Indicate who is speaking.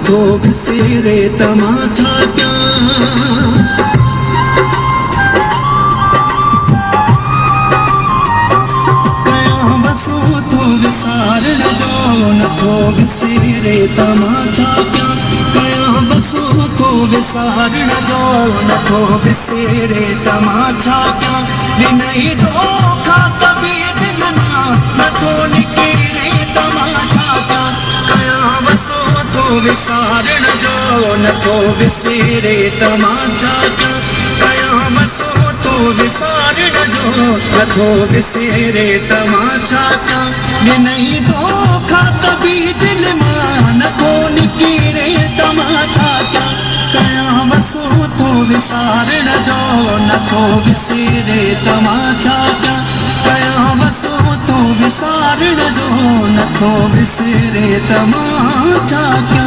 Speaker 1: नथो विसरे तमाचा क्या नथो विसरे तमाचा क्या कया बसो तो विसारण जो नथो विसरे तमाचा क्या विनई धोखा कभी दिल ना नथो निकिरे तमाचा क्या कया बसो तो विसारण जो नथो विसरे तमाचा क्या कया बसो तो विसारण जो नथो विसरे तमाचा क्या विनई धोखा कभी दिल मां नथो निकिरे तमाचा क्या कया बसो तो विसारण जो नथो विसरे तमाचा क्या कया बसो तो विसारण जो नथो विसरे तमाचा क्या।